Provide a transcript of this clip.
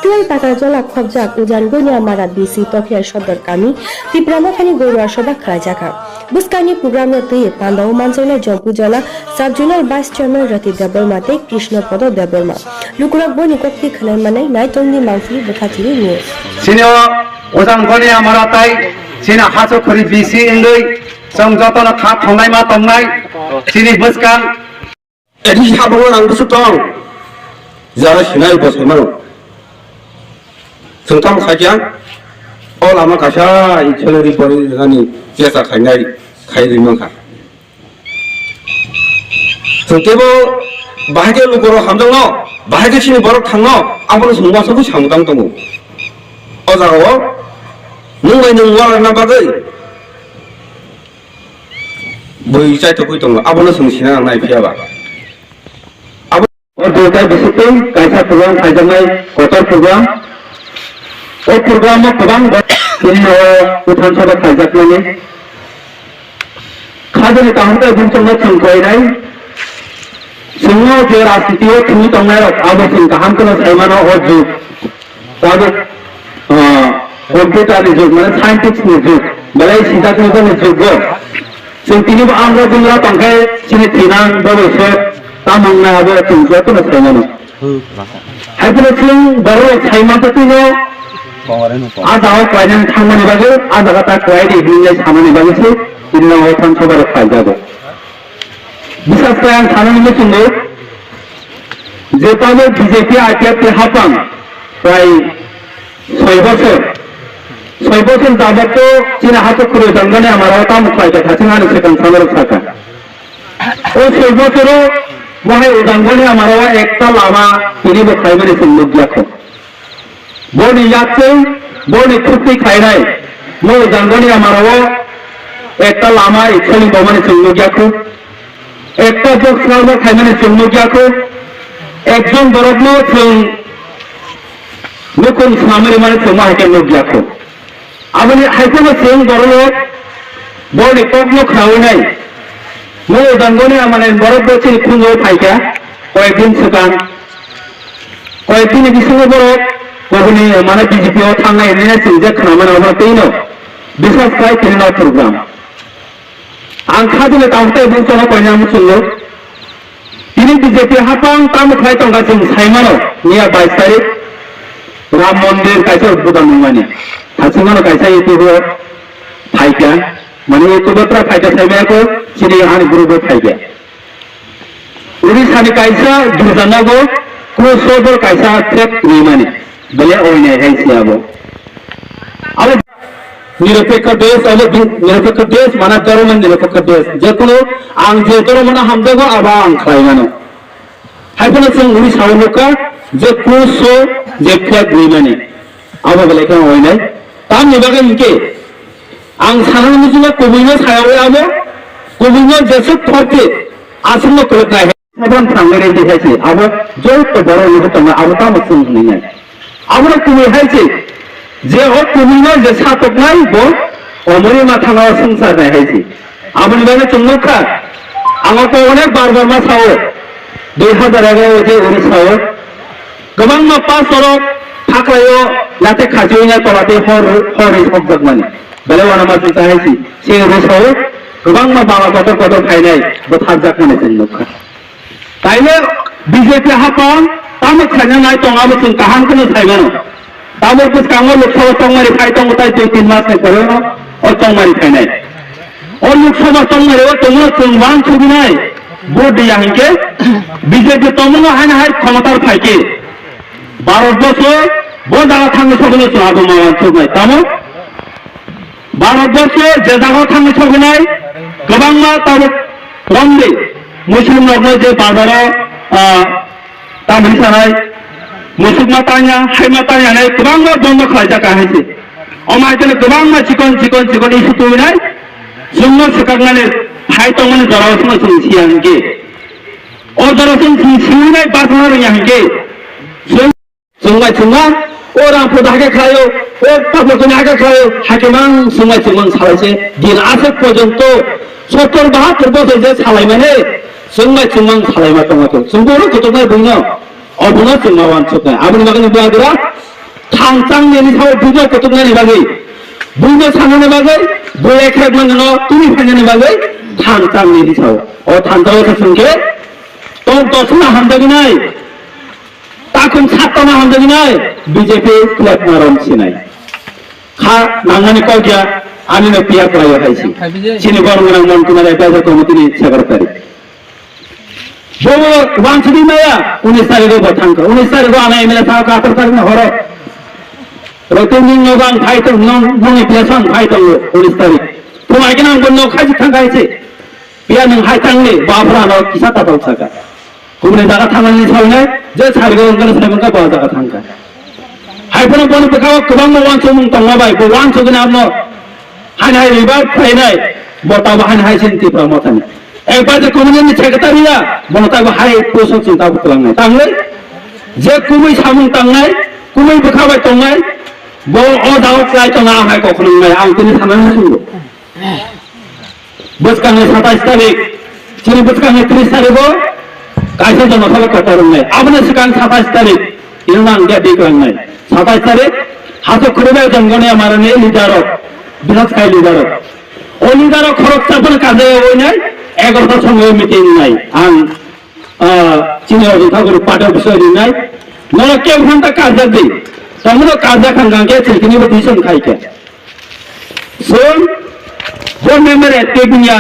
tuai pakar jolak khobjak ujan gonya marat bisi tokhel sodor kami tiprama khani goruar sobak khalajaka buskani program no tui pandau manjona jompu jola sub junior vice chairman rati debormate krishna podo deborma lukurak boni kokti khanai manai nai tongni mangfli bukhatiri news sino ujan gonya maratai sina haso khori bisi indoi song jotona kha thongnai ma tongnai sini buskan edi haboro nang busu tong jara sinai bosmano Sengkang saja, oh lama kasar itu dari pori dengan biasa kaya di mana? Sengkebo bahagia lu baru hamdang no, bahagia sini baru thang no, apa lu semua sebut hamdang tunggu. Oh jago, nunggu na bagai, boleh saya tukui tunggu, apa lu sengsian naik siapa? Apa? Oh dua bisikin, kaisa program kaisa mai kotor program. और programme में प्रधान विधानसभा खाइजाखने खाजो नेताहंता बुंचंग संखयनाय सिंह जे राजनीति थुनि तंनाय आबसिन गाहाम कोन सायमानो अजु Tabo computer जुग माने scientist नि जुग बलाय सिदाखने को जुग जों तिनि आंग्रा बुंग्रा तंखाय सिनि थिनां बबसे तामंना आबो थिंखो कोन सायमानो हायफोर सिं बरो सायमानतनो आज आवाज पाइने थांमानि बागै आज आगा कय दे बिनलाय सामानि बागैसो बिनलाय थां सबार फायजागो बिसास आं सानानि मिथिंगो जेताबो बीजेपी आइपिएफ के हापां प्राय 6 বছর যাবত চীনা হাতে করে জঙ্গলে আমার তাম খাইতে থাকেন আর সেখান সামনে থাকা ও 6 বছরও মনে জঙ্গলে আমার একটা লামা তিনি বখাইবে সুন্দর দেখো बोर्ड यात्रे बोर्ड खुशी खाई मो जंगली हमारा एक लामा इच्छानी बमाने चुनो गया को एक बक्स खाई मैंने चुनो गया को एक जन बरफ में चुन मुकुन सामने माने चुमा है चुनो गया को अब ने हाइसे में चुन बरफ बोर्ड कोक लो खाओ नहीं मो जंगली हमारे बरफ बच्चे खुंजो खाई क्या कोई दिन सुकान कोई दिन किसी बरफ कभी माने बीजेपी थांना इन्हें सिंजे खाना ना तीनो विशेष काय तीनो प्रोग्राम आंखा दिले तांते बुंचना पयनाम सुनो तिनी बीजेपी हापां ताम खाय तंगा जों सायमानो निया 22 तारिख राम मंदिर कायसा उद्बोधन माने थासिमानो कायसा युट्युब फायका माने युट्युब त्रा फायका सायमाको सिनि हानि ग्रुप फायका उड़ीसा नि कायसा दुर्जानागो क्रोसोबर कायसा ट्रेक नि माने बले ओने है सियाबो अब निरपेक्ष देश माना धर्म निरपेक्ष देश जेकुनो आं जे धर्म हामदेगो आबा आं खायमानो हायफोनो जों उनि सावनोका जे क्रुसो जे फ्लेग निमाने आबा बले का ओने ताम निबागे इनके आं सानानि मिथिना कबिनो सायाव आबो कबिनो जेसे थरते आसनो कलनाय साबान थांगरे देखायसे आबो जोत बरो निबो तंगा आबो ताम सुन नहीं আমরা তুমি হাইছে যে ও তুমি না যে সাতক নাই বল অমরি মাথা না সংসার নাই হাইছে আমনি মানে চুন্নখা আমাকে অনেক বারবার মা সাও 2011 যে ওরি সাও গবাং মা পাস সর থাকলায়ও লাতে খাজিওনা তলাতে হর হক মানে বলে ওনা মা চিন্তা হাইছে সে ওরি সাও গবাং মা বাবা কত খাই নাই বথার জাক মানে চুন্নখা তাইলে বিজেপি হাপান तामो खाना नाय तो आबो जों गाहाम कोन सायगानो तामो कुछ कामो लोकसभा तंमारि फाय तंग ताय 2-3 मास ने करो न और तंमारि फायनाय और लोकसभा तंमारि ओ तंगो चंगवान छुबिनाय बोर्ड याहिके बीजेपी तंगो हाय क्षमतार फायके 12 বছর बोर्ड दागा थांनो सबनो आबो मावा छुबाय तामो 12 বছর जे दागा थांनो छुबिनाय गोबां मा तामो रंदे मुस्लिम लोग जे बाजारा तामिल सानाय मुसुक माताया हाय माताया ने गोबां बन्द खालायजाका हायसे अमायजों गोबां चिकन इशु तुमिनाय जोंनो सकांनानै हाय तंगने जरावसनो जों सियांगे ओ जरावसन सिंनाय बासना रोयांगे जोंगा ओ रामफो दागे खायो ओ पापको नागे खायो हाकेमां जोंगा सालायसे दिन आसे पर्यन्त 70-72 বছর যে सालायमाने जोंगा सालायमा दङ जोंबो गथ'नाय बुङो 어부나 정마완 쳤다. 아버님 막은 뭐하더라? 탕짱 내니 사고 부자 것도 내니 바기. 부자 사는 바기. 뭐에 칼만 넣어 둘이 파는 바기. 탕짱 내니 사고. 탕짱에서 쓴 게. 또 스나 한다기 나이. 따끔 샀다나 한다기 나이. BJP 플랫 나름치 나이. 가 나가니 거기야. 아니면 비약라고 하지. 진이 거는 거랑 뭔 그날에 빼서 거무들이 세거렸다리. 뭐 왕치기 나야. 우리 살이고 못한 거. 우리 살이고 안 해면 다 가서 살면 허러. 로또닝 노강 파이터 농이 비해선 파이터 우리 살이. 또 알긴 한 건너 가지탕 가야지. 비하는 하이탕리 마프라 너 기사 다 돌차가. 그분에다가 타만리 서울에 저 살이고 온 거는 세번가 보아다가 탄가. 하이퍼는 보는 백하고 그 방법 왕초문 동화바이 그 왕초그나 뭐 하나의 리발 파이나이 뭐 따고 하나의 신티 프로모터니 একবারে কমিউনিটি সেক্রেটারিরা মনতাগো হাই পোষক চিন্তা করতে লাগাই তাহলে যে কুমই সামুং তাংনাই কুমই বখাবাই তংনাই ব অ দাও ক্লাই তো না হয় কখনো নাই আং তিনি সামনে শুনবো বসকানে 27 তারিখ চিনি বসকানে 30 তারিখ কাইসে জন্য সবাই কটার নাই আপনি সেখানে 27 তারিখ ইরনাং গে দিকলাং নাই 27 তারিখ হাতে করবে জনগণে আমারনে লিডারক বিরাট কাই লিডারক অলিডারক খরচ চাপন কাজে ওই নাই 11টার সময় মিটিং নাই আং চিনি অজি ঠাকুর পাঠক বিষয় নাই নলে কেউ ঘন্টা কাজ দিই তমনো কাজ খাঙ্গাকে চিকিনি বদিছন খাইকে সোন বোর্ড মেম্বার এতে দুনিয়া